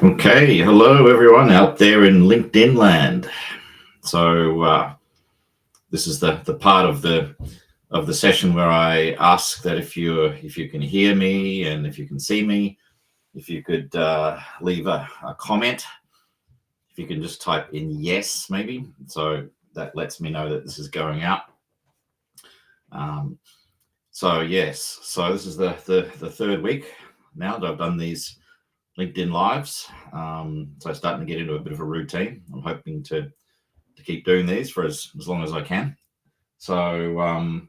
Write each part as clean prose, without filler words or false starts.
Okay, hello everyone out there in LinkedIn land. So this is the part of the session where I ask that if you can hear me and if you can see me, if you could leave a comment. If you can just type in yes, maybe, so that lets me know that this is going out. So yes, so this is the third week now that I've done these LinkedIn lives. So I'm starting to get into a bit of a routine. I'm hoping to keep doing these for as long as I can. So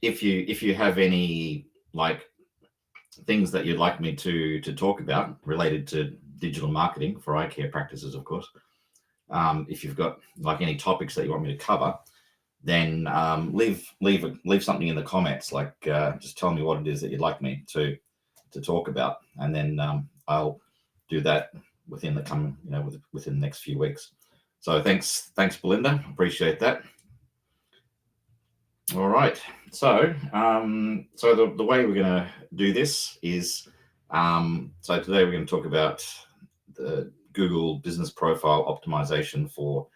if you have any like things that you'd like me to talk about related to digital marketing for eye care practices, of course, if you've got like any topics that you want me to cover, then leave something in the comments. Like just tell me what it is that you'd like me to talk about, and then I'll do that within the coming, within the next few weeks. So thanks, Belinda. Appreciate that. All right. So the way we're going to do this is so today we're going to talk about the Google Business Profile Optimization for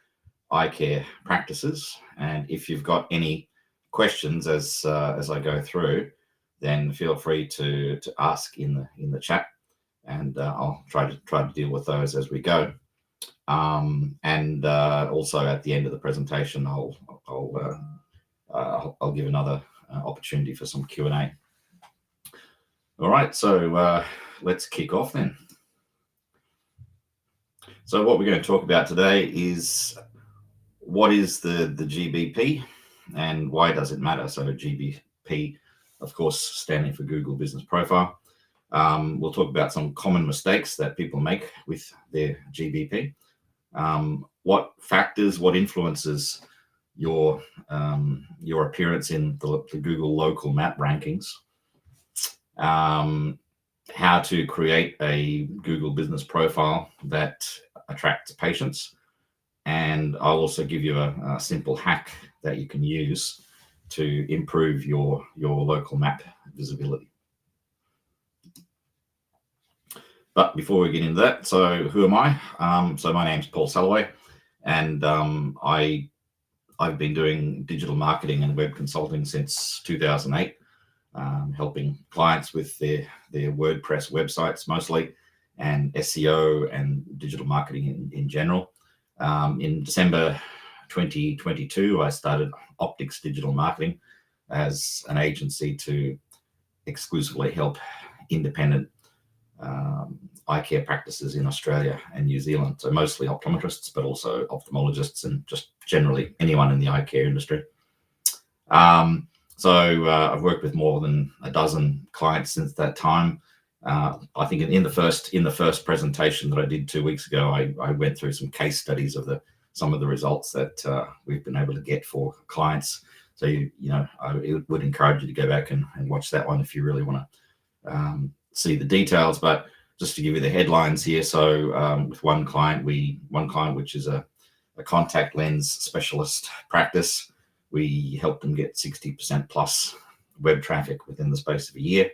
eye care practices. And if you've got any questions as I go through, then feel free to ask in the chat, and I'll try to deal with those as we go. And also at the end of the presentation, I'll give another opportunity for some Q&A. All right, so let's kick off then. So what we're going to talk about today is what is the GBP and why does it matter? So GBP, of course, standing for Google Business Profile. We'll talk about some common mistakes that people make with their GBP. What factors, what influences your appearance in the Google local map rankings, how to create a Google business profile that attracts patients, and I'll also give you a simple hack that you can use to improve your local map visibility. But before we get into that, so who am I? So my name's Paul Salloway, and I've been doing digital marketing and web consulting since 2008, helping clients with their WordPress websites mostly, and SEO and digital marketing in general. In December 2022, I started Optics Digital Marketing as an agency to exclusively help independent eye care practices in Australia and New Zealand. So mostly optometrists, but also ophthalmologists and just generally anyone in the eye care industry. So I've worked with more than a dozen clients since that time. I think in the first presentation that I did 2 weeks ago, I went through some case studies of some of the results that we've been able to get for clients. So I would encourage you to go back and watch that one if you really want to see the details. But just to give you the headlines here, so with one client, which is a contact lens specialist practice, we helped them get 60% plus web traffic within the space of a year.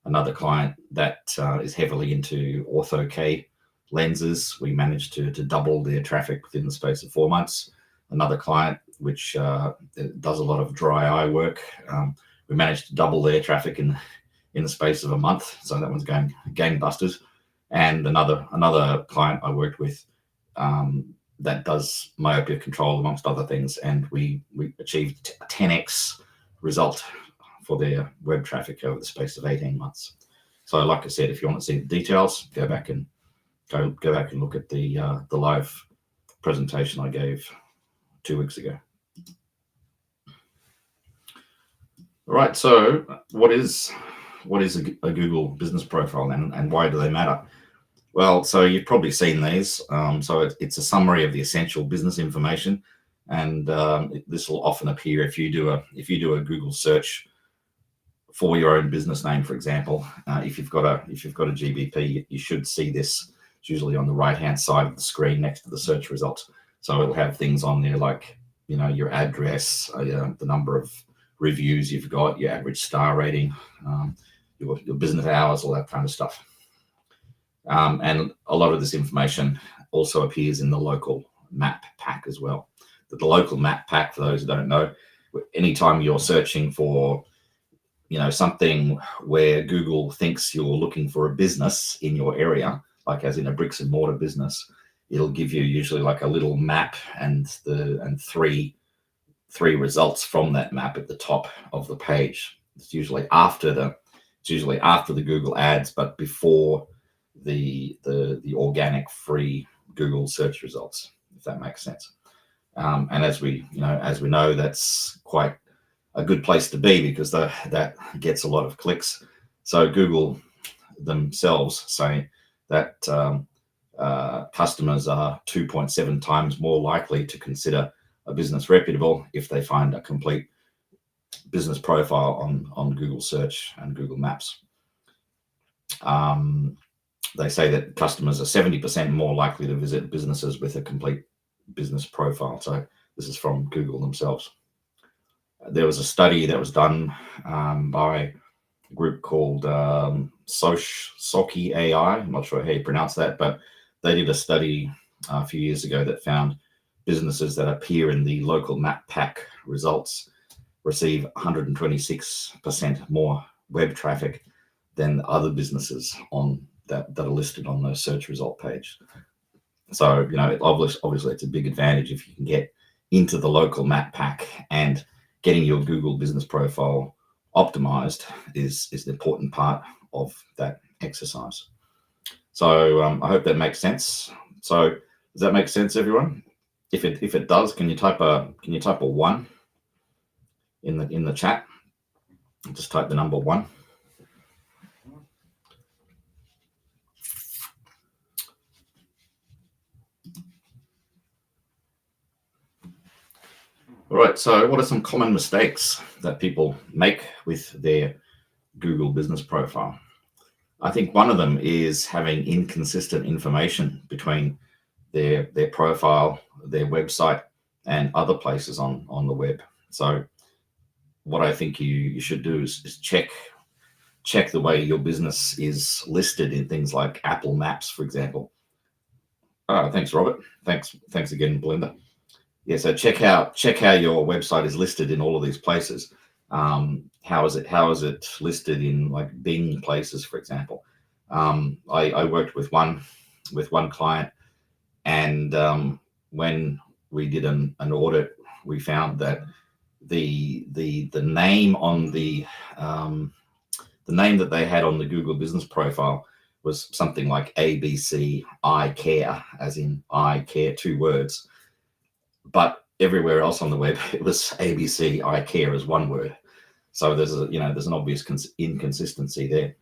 Another client that is heavily into ortho-K lenses, we managed to double their traffic within the space of 4 months. Another client which does a lot of dry eye work, we managed to double their traffic in the space of a month. So that one's going gangbusters. And another client I worked with that does myopia control amongst other things, and we achieved a 10x result for their web traffic over the space of 18 months. So like I said, if you want to see the details, go back and look at the live presentation I gave 2 weeks ago. All right, so what is a Google business profile and why do they matter? Well, so you've probably seen these. So it's a summary of the essential business information, and this will often appear if you do a Google search for your own business name, for example. If you've got a GBP, you should see this. It's usually on the right-hand side of the screen next to the search results. So it'll have things on there like your address, the number of reviews you've got, your average star rating, your business hours, all that kind of stuff. And a lot of this information also appears in the local map pack as well. The local map pack, for those who don't know, anytime you're searching for something where Google thinks you're looking for a business in your area, like as in a bricks and mortar business, it'll give you usually like a little map and three results from that map at the top of the page. It's usually after the Google ads, but before the organic free Google search results, if that makes sense. And as we know, that's quite a good place to be, because that gets a lot of clicks. So Google themselves say that customers are 2.7 times more likely to consider a business reputable if they find a complete business profile on Google search and Google Maps. They say that customers are 70% more likely to visit businesses with a complete business profile. So this is from Google themselves. There was a study that was done by a group called Soki AI. I'm not sure how you pronounce that, but they did a study a few years ago that found businesses that appear in the local map pack results receive 126% more web traffic than other businesses on that are listed on the search result page. So, obviously it's a big advantage if you can get into the local map pack, and getting your Google business profile optimized is an important part of that exercise. So I hope that makes sense. So does that make sense, everyone? If it does, can you type a 1 in the chat? Just type the number 1. All right, so what are some common mistakes that people make with their Google business profile? I think one of them is having inconsistent information between their profile, their website, and other places on the web. So what I think you should do is check the way your business is listed in things like Apple Maps, for example. Oh, thanks, Robert. Thanks again, Belinda. Yeah, so check how your website is listed in all of these places. How is it listed in like Bing places, for example? I worked with one client, and when we did an audit, we found that the name on the name that they had on the Google business profile was something like ABC I Care, as in I care, 2 words. But everywhere else on the web, it was ABC I Care as 1 word. So there's an obvious inconsistency there.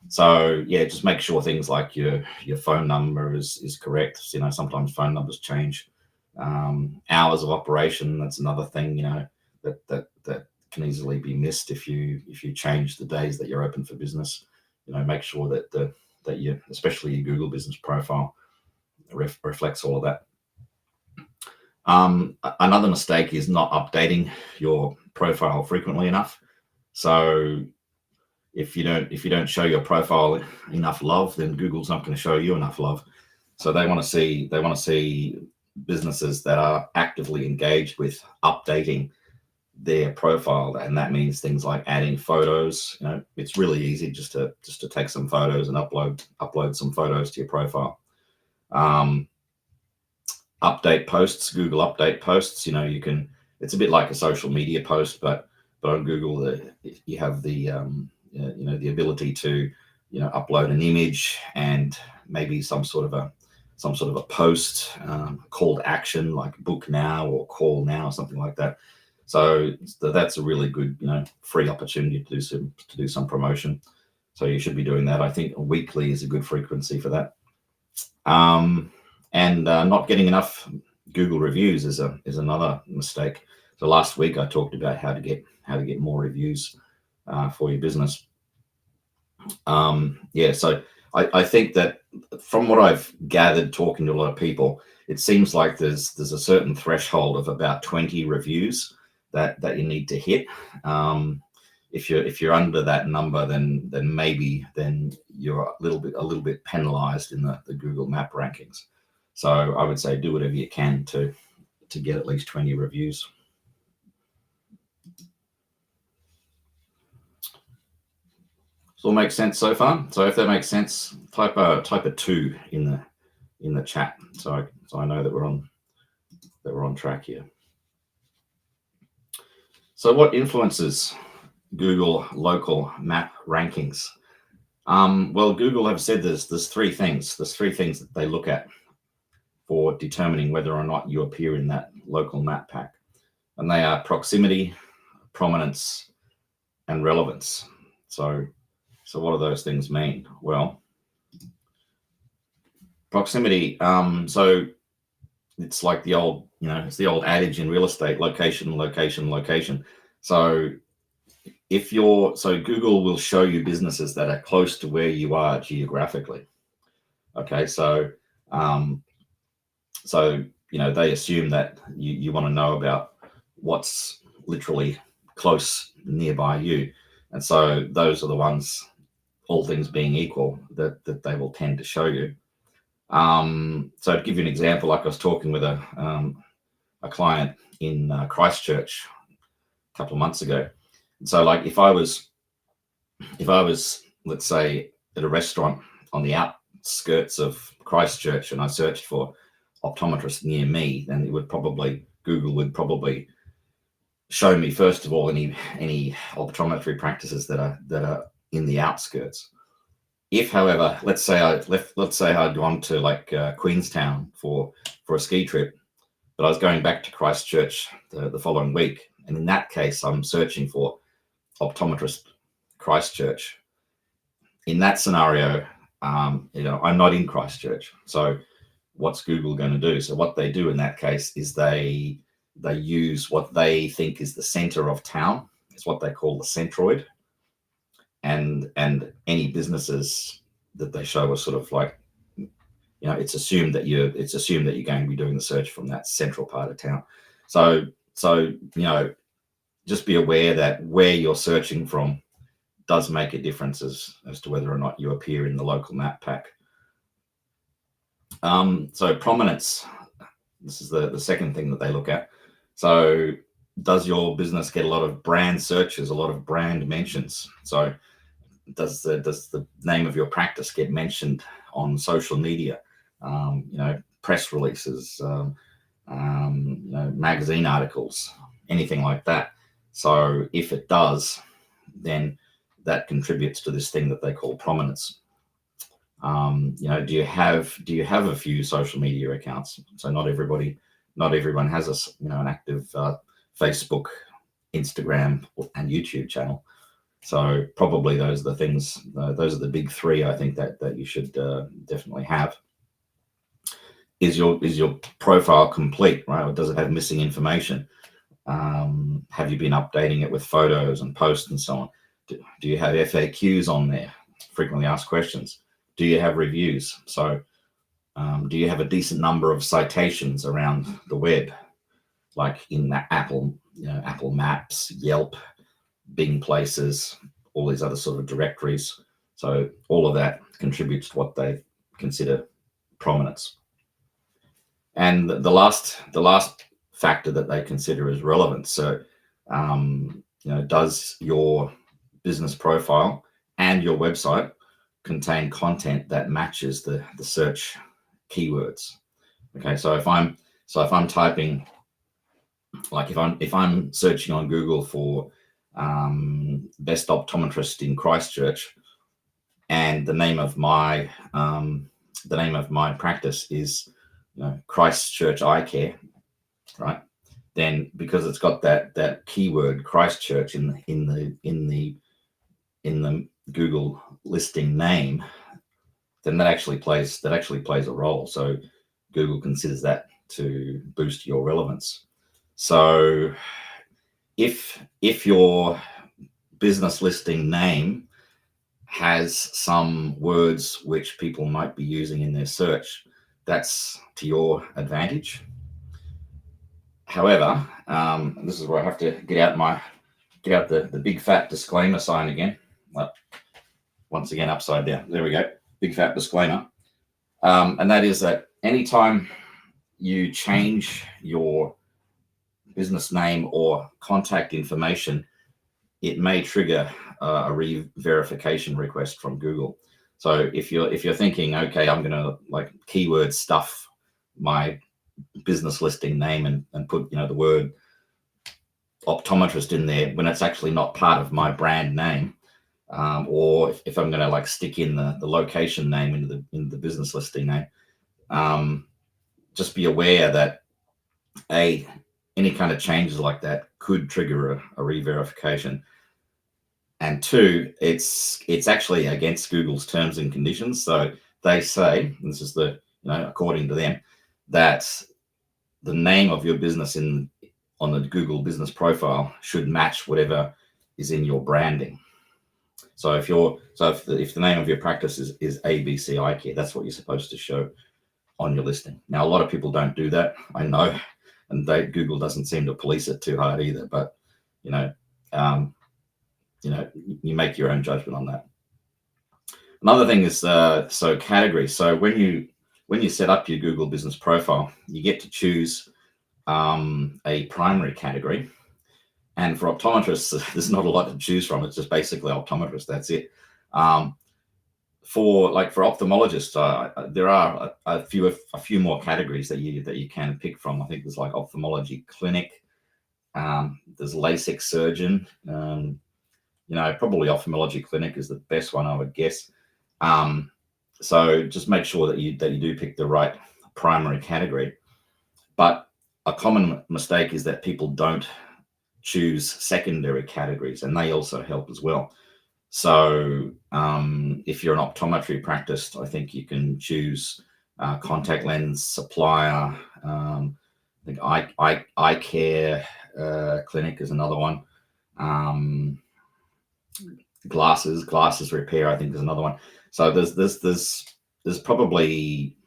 So yeah, just make sure things like your phone number is correct. Sometimes phone numbers change. Hours of operation, that's another thing, that can easily be missed if you change the days that you're open for business. Make sure that you, especially your Google business profile, reflects all of that. Another mistake is not updating your profile frequently enough. So if you don't show your profile enough love, then Google's not going to show you enough love. So they want to see businesses that are actively engaged with updating their profile, and that means things like adding photos. It's really easy just to take some photos and upload some photos to your profile. Update posts, Google update posts. You can. It's a bit like a social media post, but on Google, you have the the ability to upload an image and maybe some sort of a post, call to action like book now or call now or something like that. So that's a really good free opportunity to do some promotion. So you should be doing that. I think weekly is a good frequency for that. And not getting enough Google reviews is another mistake. So last week I talked about how to get more reviews for your business. So I think that from what I've gathered talking to a lot of people, it seems like there's a certain threshold of about 20 reviews that you need to hit. if you're under that number, then maybe you're a little bit penalized in the Google Map rankings. So I would say do whatever you can to get at least 20 reviews. Does all make sense so far? So if that makes sense, type a 2 in the chat, so I know that we're on track here. So what influences Google local map rankings? Well, Google have said there's three things. There's three things that they look at for determining whether or not you appear in that local map pack, and they are proximity, prominence, and relevance. So what do those things mean? Well, proximity. So it's like the old, it's the old adage in real estate: location, location, location. So Google will show you businesses that are close to where you are geographically. Okay, so they assume that you want to know about what's literally close nearby you, and so those are the ones, all things being equal, that they will tend to show you. So to give you an example, like I was talking with a client in Christchurch a couple of months ago. So like if I was, let's say, at a restaurant on the outskirts of Christchurch and I searched for optometrist near me, then Google would probably show me, first of all, any optometry practices that are in the outskirts. If, however, let's say I'd gone to like Queenstown for a ski trip, but I was going back to Christchurch the following week, and in that case, I'm searching for optometrist Christchurch. In that scenario, I'm not in Christchurch. So what's Google going to do? So what they do in that case is they use what they think is the center of town. It's what they call the centroid. And any businesses that they show are sort of like, it's assumed that you're going to be doing the search from that central part of town. So just be aware that where you're searching from does make a difference as to whether or not you appear in the local map pack. So prominence, this is the second thing that they look at. So does your business get a lot of brand searches, a lot of brand mentions? So does the name of your practice get mentioned on social media, press releases, magazine articles, anything like that? So if it does, then that contributes to this thing that they call prominence. Do you have a few social media accounts? So not everyone has an active Facebook, Instagram, and YouTube channel. So probably those are the things. Those are the big three, I think, that you should definitely have. Is your profile complete, right? Or does it have missing information? Have you been updating it with photos and posts and so on? Do you have FAQs on there? Frequently asked questions. Do you have reviews? So do you have a decent number of citations around the web, like in Apple Maps, Yelp, Bing Places, all these other sort of directories? So all of that contributes to what they consider prominence. And the last factor that they consider is relevance. So does your business profile and your website contain content that matches the search keywords? Okay, so if I'm typing, like if I'm searching on Google for best optometrist in Christchurch, and the name of my practice is Christchurch Eye Care, right? Then because it's got that keyword Christchurch in the Google listing name, then that actually plays a role. So Google considers that to boost your relevance. So if your business listing name has some words which people might be using in their search, that's to your advantage. However, this is where I have to get out my get out the big fat disclaimer sign again. Once again, upside down. There we go. Big fat disclaimer. And that is that anytime you change your business name or contact information, it may trigger a re-verification request from Google. So if you're thinking, okay, I'm gonna like keyword stuff my business listing name and put the word optometrist in there when it's actually not part of my brand name, or if I'm going to like stick in the location name into the business listing name, just be aware that any kind of changes like that could trigger a re-verification, and two, it's actually against Google's terms and conditions. So they say, this is according to them, that the name of your business on the Google business profile should match whatever is in your branding. So if the name of your practice is ABC Eye Care, that's what you're supposed to show on your listing. Now, a lot of people don't do that, I know, and Google doesn't seem to police it too hard either. But you make your own judgment on that. Another thing is categories. So when you set up your Google business profile, you get to choose a primary category. And for optometrists, there's not a lot to choose from. It's just basically optometrist. That's it. For ophthalmologists, there are a few more categories that you can pick from. I think there's like ophthalmology clinic. There's LASIK surgeon. Probably ophthalmology clinic is the best one, I would guess. So just make sure that you do pick the right primary category. But a common mistake is that people don't choose secondary categories, and they also help as well. So if you're an optometry practice, I think you can choose contact lens supplier. I think eye care clinic is another one. Glasses repair, I think, is another one. So there's probably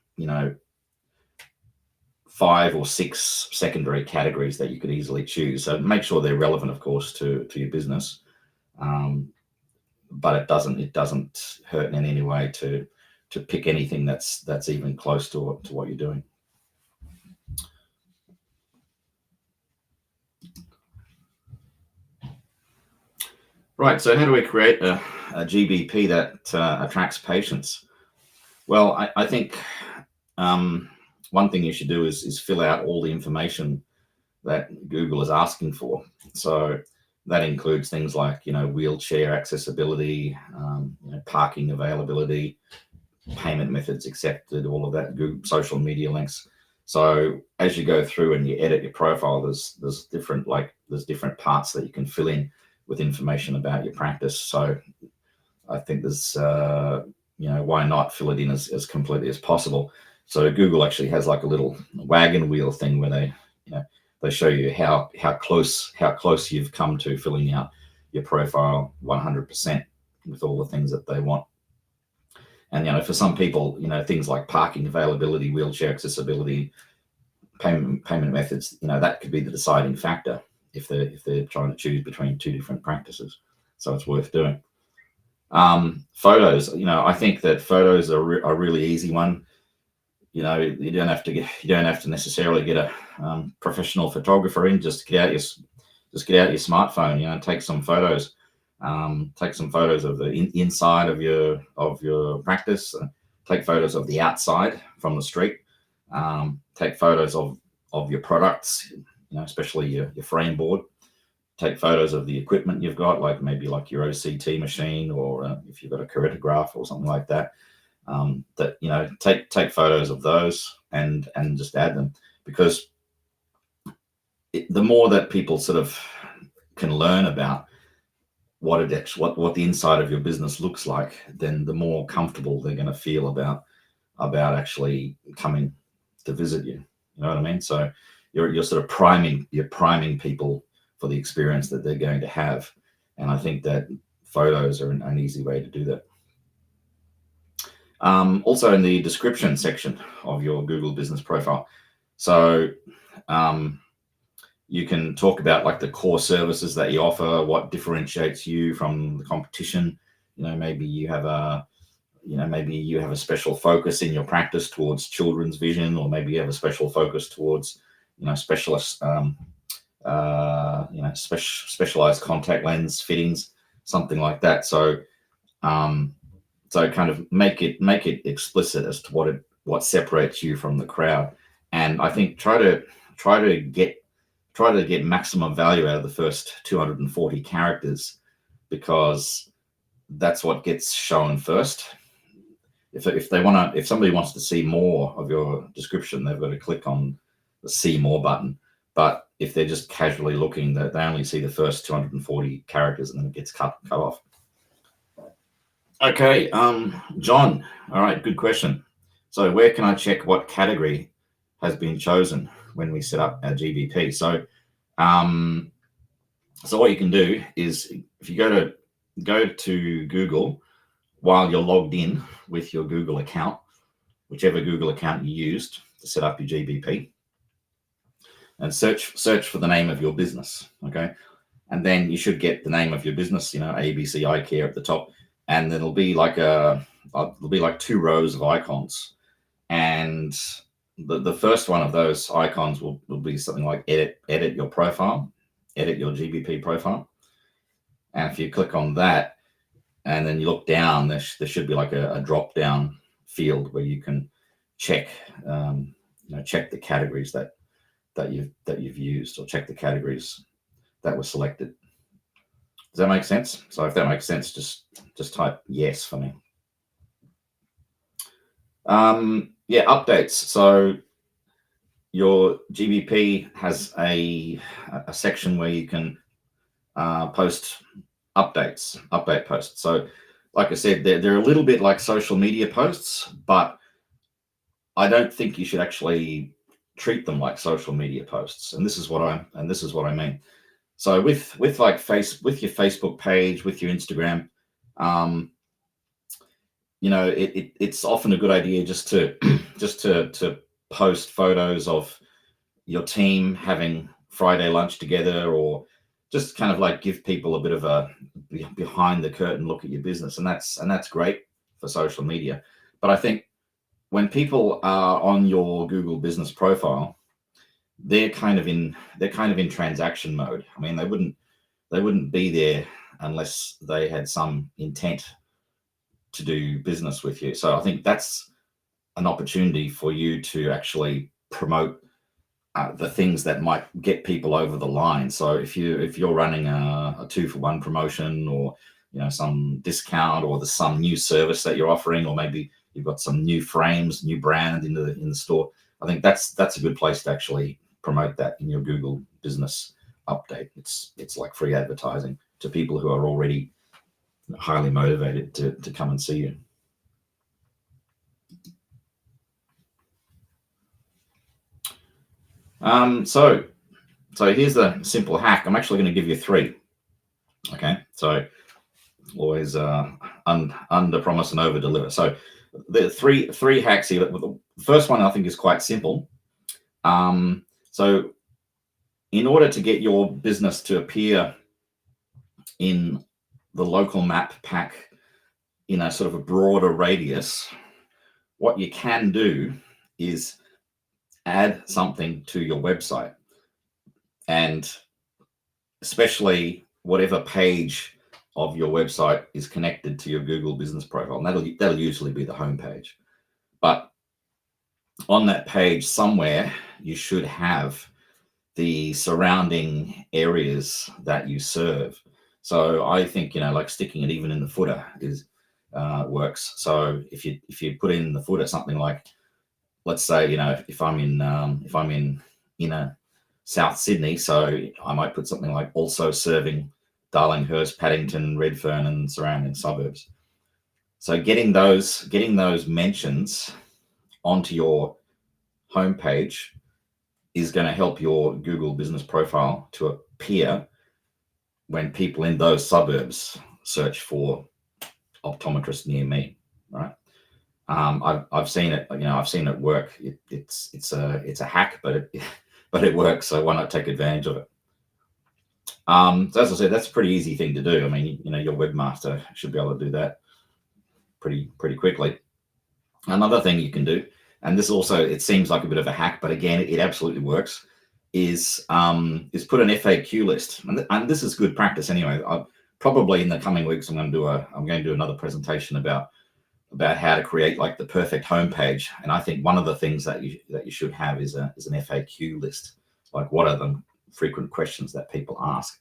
5 or 6 secondary categories that you could easily choose. So make sure they're relevant, of course, to your business. But it doesn't hurt in any way to pick anything that's even close to what you're doing. Right. So how do we create a GBP that attracts patients? Well, I think one thing you should do is fill out all the information that Google is asking for. So that includes things like wheelchair accessibility, parking availability, payment methods accepted, all of that, Google social media links. So as you go through and you edit your profile, there's different parts that you can fill in with information about your practice. So I think there's why not fill it in as completely as possible. So Google actually has like a little wagon wheel thing where they show you how close you've come to filling out your profile 100% with all the things that they want. And for some people, things like parking availability, wheelchair accessibility, payment methods, that could be the deciding factor if they're trying to choose between 2 different practices. So it's worth doing. Photos, I think that photos are a really easy one. You don't have to necessarily get a professional photographer in. Just get out your smartphone, and take some photos. Take some photos of the inside of your practice. Take photos of the outside from the street. Take photos of your products, especially your frame board. Take photos of the equipment you've got, like maybe like your OCT machine, or if you've got a keratograph or something like that. Take photos of those and just add them, because the more that people sort of can learn about what the inside of your business looks like, then the more comfortable they're going to feel about actually coming to visit you. You know what I mean? So you're sort of priming people for the experience that they're going to have, and I think that photos are an easy way to do that. Also in the description section of your Google business profile. So You can talk about like the core services that you offer, what differentiates you from the competition. Maybe you have a special focus in your practice towards children's vision, or maybe you have a special focus towards specialist specialized contact lens fittings, something like that. So kind of make it explicit as to what separates you from the crowd. And I think try to get maximum value out of the first 240 characters, because that's what gets shown first. If somebody wants to see more of your description, they've got to click on the see more button. But if they're just casually looking, they only see the first 240 characters, and then it gets cut off. Okay, John. All right, good question. So where can I check what category has been chosen when we set up our GBP? So what you can do is, if you go to Google while you're logged in with your Google account, whichever Google account you used to set up your GBP, and search for the name of your business. Okay, and then you should get the name of your business, ABC Eye Care at the top, and then there'll be like two rows of icons, and the first one of those icons will be something like edit your profile, edit your GBP profile. And if you click on that, and then you look down, there should be like a drop down field where you can check check the categories that you've used, or check the categories that were selected. Does that make sense? So if that makes sense, just type yes for me. Yeah, updates. So your GBP has a section where you can post update posts. So like I said, they're a little bit like social media posts, but I don't think you should actually treat them like social media posts. And this is what I mean. So with your Facebook page, with your Instagram, it's often a good idea just to post photos of your team having Friday lunch together, or just kind of like give people a bit of a behind the curtain look at your business, and that's great for social media. But I think when people are on your Google business profile, they're kind of in transaction mode. I mean, they wouldn't be there unless they had some intent to do business with you. So I think that's an opportunity for you to actually promote the things that might get people over the line. So if you're running a 2-for-1 promotion, or some discount, or there's some new service that you're offering, or maybe you've got some new frames, new brand in the store, I think that's a good place to actually promote that in your Google business update. It's like free advertising to people who are already highly motivated to come and see you. So here's a simple hack. I'm actually going to give you 3. Okay, so always under promise and over deliver. So the three hacks here. The first one I think is quite simple. So in order to get your business to appear in the local map pack in a sort of a broader radius, what you can do is add something to your website, and especially whatever page of your website is connected to your Google business profile, and that'll usually be the home page. But on that page somewhere, you should have the surrounding areas that you serve. So I think like sticking it even in the footer is works. So if you put in the footer something like, let's say if I'm in South Sydney, so I might put something like also serving Darlinghurst, Paddington, Redfern, and surrounding suburbs. So getting those mentions onto your homepage is going to help your Google business profile to appear when people in those suburbs search for optometrist near me, right? I've seen it. I've seen it work. It's a hack, but but it works. So why not take advantage of it? So as I said, that's a pretty easy thing to do. I mean, your webmaster should be able to do that pretty quickly. Another thing you can do, and this also, it seems like a bit of a hack, but again, it absolutely works, is put an FAQ list, and this is good practice anyway. Probably in the coming weeks, I'm going to do another presentation about how to create like the perfect homepage. And I think one of the things that you should have is an FAQ list, like what are the frequent questions that people ask.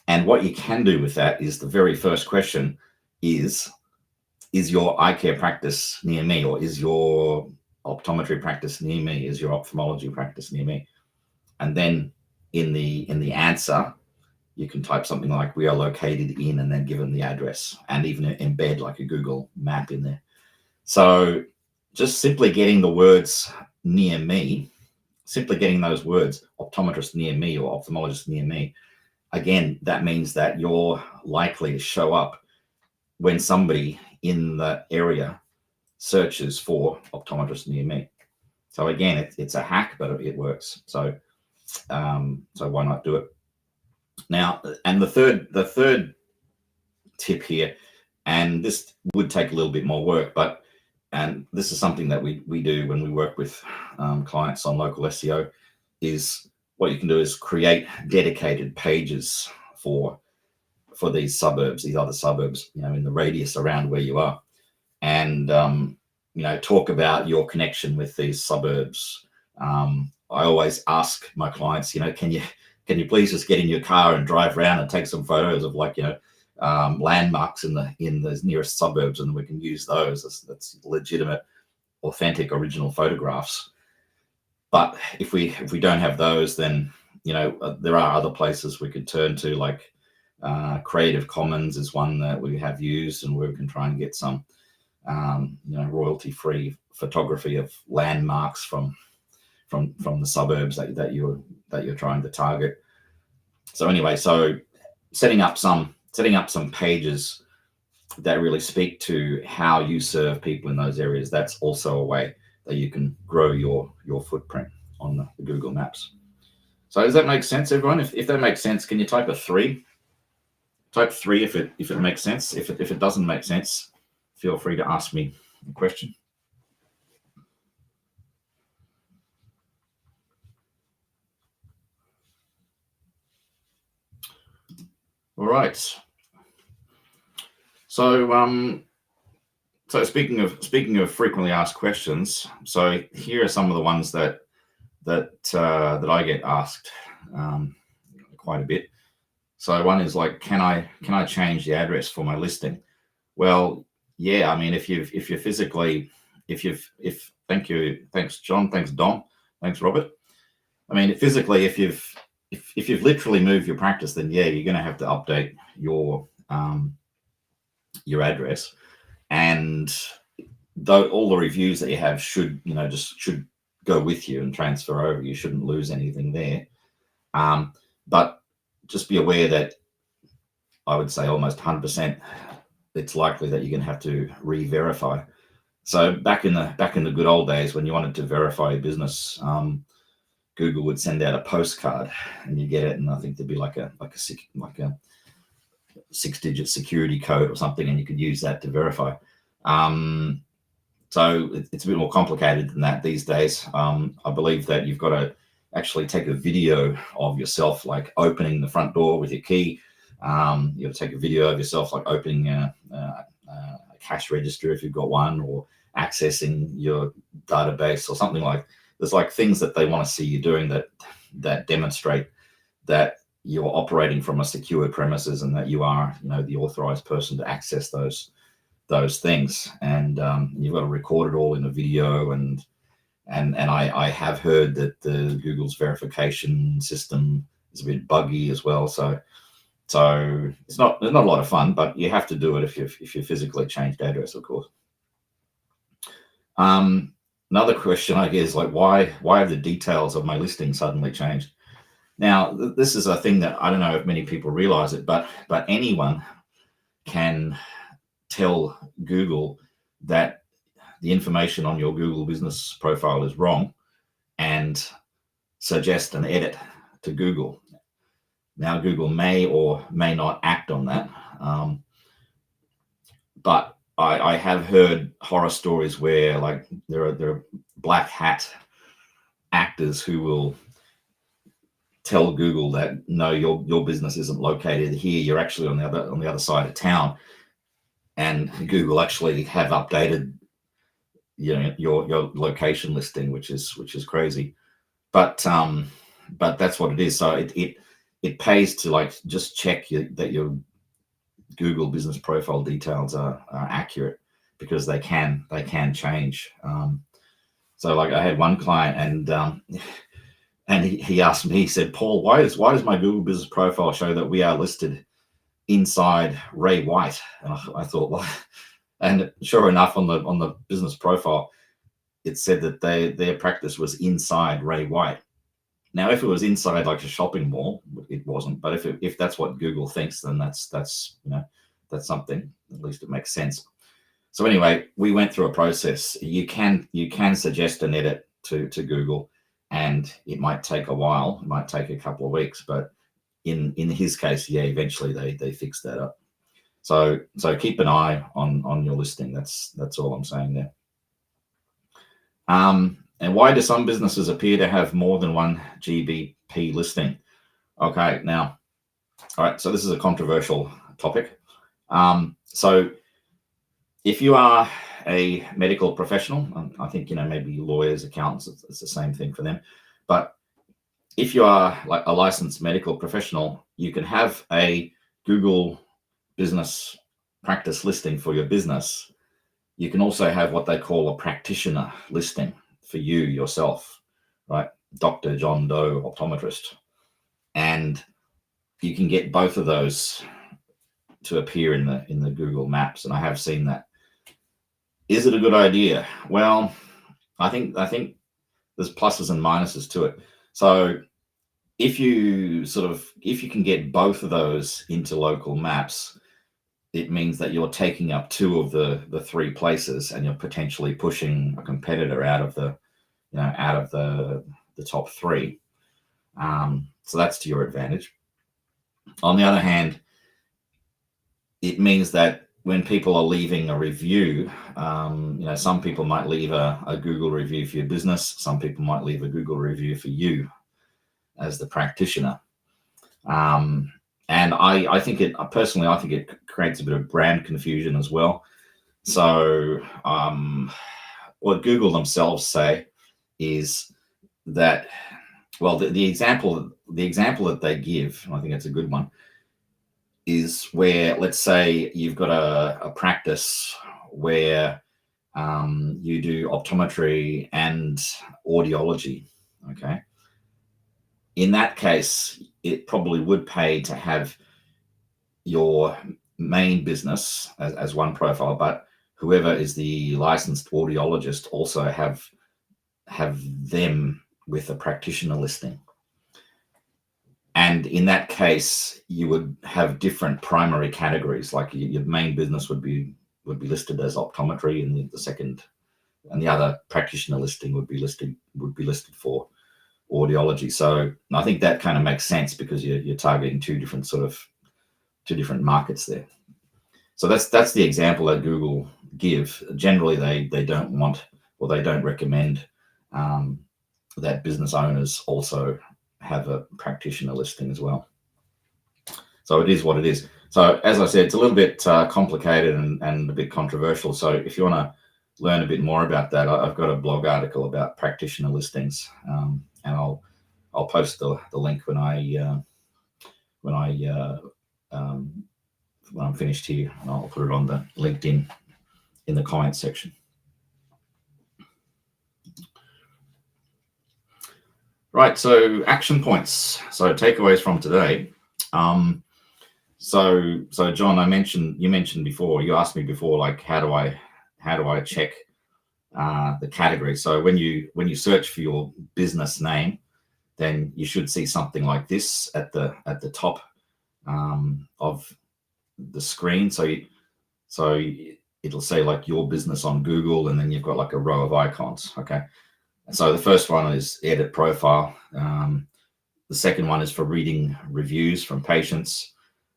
And what you can do with that is the very first question is your eye care practice near me, or is your optometry practice near me, is your ophthalmology practice near me? And then in the answer, you can type something like we are located in, and then give them the address, and even embed like a Google map in there. So just simply getting the words near me, simply getting those words, optometrist near me or ophthalmologist near me, again, that means that you're likely to show up when somebody in the area searches for optometrist near me. So again, it's a hack, but it works. So why not do it? Now, and the third tip here, and this would take a little bit more work, and this is something that we do when we work with clients on local SEO, is what you can do is create dedicated pages for these suburbs, these other suburbs, in the radius around where you are, and talk about your connection with these suburbs. I always ask my clients, can you please just get in your car and drive around and take some photos of landmarks in the nearest suburbs, and we can use those. That's legitimate, authentic, original photographs. But if we don't have those, then there are other places we could turn to, like Creative Commons is one that we have used, and where we can try and get some royalty-free photography of landmarks from the suburbs that you're trying to target. So anyway, so setting up some pages that really speak to how you serve people in those areas, that's also a way that you can grow your footprint on the Google Maps. So does that make sense, everyone? If that makes sense, can you type a 3? Type 3 if it makes sense. If it doesn't make sense, feel free to ask me a question. All right. So speaking of frequently asked questions, so here are some of the ones that I get asked quite a bit. So one is like, can I change the address for my listing? Well, yeah. I mean, thank you, thanks John, thanks Dom, thanks Robert. I mean, physically, if you've literally moved your practice, then yeah, you're going to have to update your address, and though all the reviews that you have should go with you and transfer over. You shouldn't lose anything there. But just be aware that I would say almost 100%, it's likely that you're going to have to re-verify. So back in the good old days, when you wanted to verify your business, Google would send out a postcard, and you get it, and I think there'd be like a 6-digit security code or something, and you could use that to verify. So it's a bit more complicated than that these days. I believe that you've got to actually take a video of yourself, like opening the front door with your key. You got to take a video of yourself, like opening a cash register if you've got one, or accessing your database or something like. There's like things that they want to see you doing that demonstrate that you're operating from a secure premises, and that you are, the authorized person to access those things. And you've got to record it all in a video. And I have heard that the Google's verification system is a bit buggy as well. So it's not a lot of fun, but you have to do it if you physically changed address, of course. Another question I get is like, why have the details of my listing suddenly changed? Now, this is a thing that I don't know if many people realize it, but anyone can tell Google that the information on your Google business profile is wrong, and suggest an edit to Google. Now, Google may or may not act on that, but I have heard horror stories where, like, there are black hat actors who will tell Google that no, your business isn't located here. You're actually on the other side of town, and Google actually have updated, your location listing, which is crazy. But that's what it is. So it pays to, like, just check that your Google business profile details are accurate, because they can change. So, like, I had one client, and he asked me, he said, Paul, why does my Google business profile show that we are listed inside Ray White? And I thought, well, and sure enough, on the business profile, it said that their practice was inside Ray White. Now, if it was inside, like, a shopping mall, it wasn't. But if that's what Google thinks, then that's something. At least it makes sense. So anyway, we went through a process. You can suggest an edit to Google, and it might take a while. It might take a couple of weeks, but in his case, yeah, eventually they fixed that up. So keep an eye on your listing. That's all I'm saying there. And why do some businesses appear to have more than one GBP listing? Okay, now, all right, so this is a controversial topic. So if you are a medical professional, I think, maybe lawyers, accountants, it's the same thing for them. But if you are, like, a licensed medical professional, you can have a Google business practice listing for your business. You can also have what they call a practitioner listing for you yourself, right? Dr. John Doe, optometrist. And you can get both of those to appear in the Google Maps, and I have seen that. Is it a good idea? Well, I think there's pluses and minuses to it. So if you can get both of those into local maps, it means that you're taking up two of the three places, and you're potentially pushing a competitor out of the top three. So that's to your advantage. On the other hand, it means that when people are leaving a review, some people might leave a Google review for your business. Some people might leave a Google review for you as the practitioner. And I think it creates a bit of brand confusion as well. So what Google themselves say is that, well, the example that they give, I think it's a good one, is where, let's say you've got a practice where you do optometry and audiology. Okay. In that case, it probably would pay to have your main business as one profile, but whoever is the licensed audiologist also have them with a practitioner listing. And in that case, you would have different primary categories. Like, your main business would be listed as optometry, and the second and the other practitioner listing would be listed for audiology. So I think that kind of makes sense, because you're targeting two different markets there. So that's the example that Google give. Generally, they don't want, or they don't recommend that business owners also have a practitioner listing as well. So it is what it is. So, as I said, it's a little bit complicated and a bit controversial. So if you want to learn a bit more about that, I've got a blog article about practitioner listings, and I'll post the link when I'm finished here, and I'll put it on the LinkedIn in the comments section. Right, so action points. So takeaways from today. So John, you mentioned before, you asked me before, like, how do I check the category? So when you search for your business name, then you should see something like this at the top of the screen. So it'll say, like, your business on Google, and then you've got, like, a row of icons. Okay. So the first one is edit profile. The second one is for reading reviews from patients.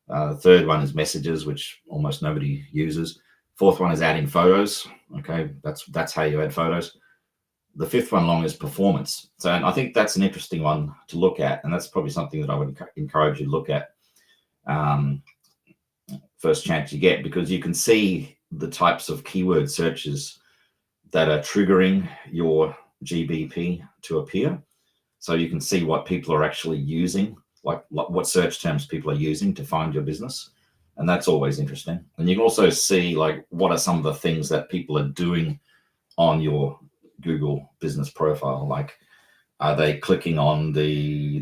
The third one is messages, which almost nobody uses. Fourth one is adding photos. Okay, that's how you add photos. The fifth one long is performance. So and I think that's an interesting one to look at, and that's probably something that I would encourage you to look at first chance you get, because you can see the types of keyword searches that are triggering your GBP to appear. So you can see what people are actually using, like what search terms people are using to find your business. And that's always interesting. And you can also see like what are some of the things that people are doing on your Google business profile. Like, are they clicking on the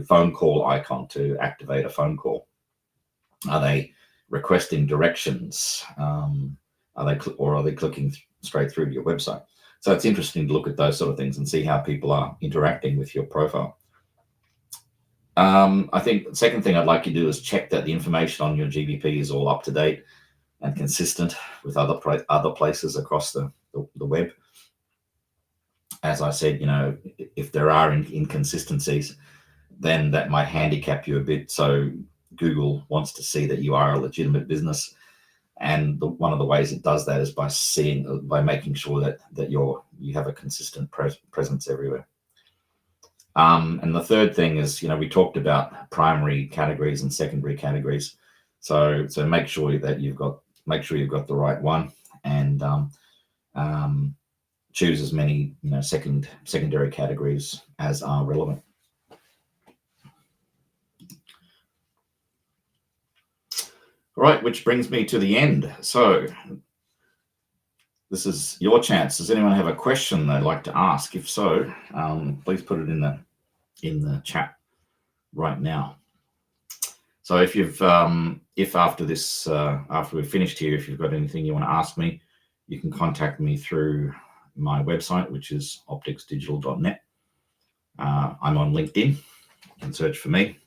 phone call icon to activate a phone call? Are they requesting directions? Are they clicking straight through to your website? So it's interesting to look at those sort of things and see how people are interacting with your profile. I think the second thing I'd like you to do is check that the information on your GBP is all up to date and consistent with other places across the web. As I said, you know, if there are inconsistencies, then that might handicap you a bit. So Google wants to see that you are a legitimate business. And one of the ways it does that is by making sure that you have a consistent presence everywhere. And the third thing is, you know, we talked about primary categories and secondary categories. So make sure you've got the right one, and choose as many, you know, secondary categories as are relevant. All right, which brings me to the end. So this is your chance. Does anyone have a question they'd like to ask? If so, please put it in the chat right now. So if after this, after we've finished here, if you've got anything you want to ask me, you can contact me through my website, which is opticsdigital.net. I'm on LinkedIn. You can search for me,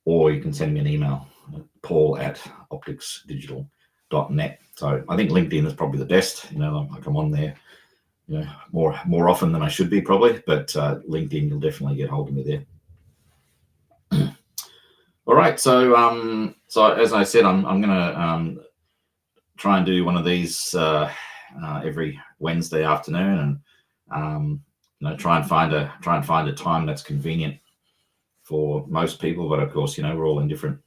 or you can send me an email, paul@opticsdigital.net. So I think LinkedIn is probably the best. You know, like I'm on there, you know, more often than I should be probably, but LinkedIn, you'll definitely get hold of me there. All right, so as I said, I'm gonna try and do one of these every Wednesday afternoon, and you know, try and find a time that's convenient for most people. But of course, you know, we're all in different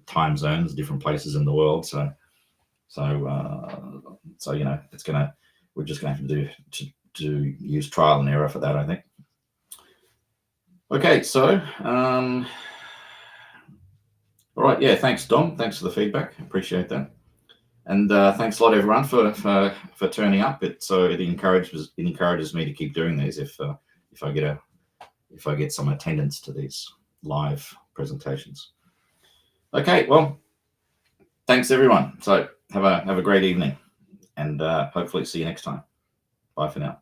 time zones, different places in the world. So you know, we're just gonna have to use trial and error for that, I think. Okay, so all right, yeah, thanks, Dom. Thanks for the feedback. Appreciate that. And thanks a lot, everyone, for turning up. It encourages me to keep doing these if I get some attendance to these live presentations. Okay, well, thanks everyone. So have a great evening, and hopefully see you next time. Bye for now.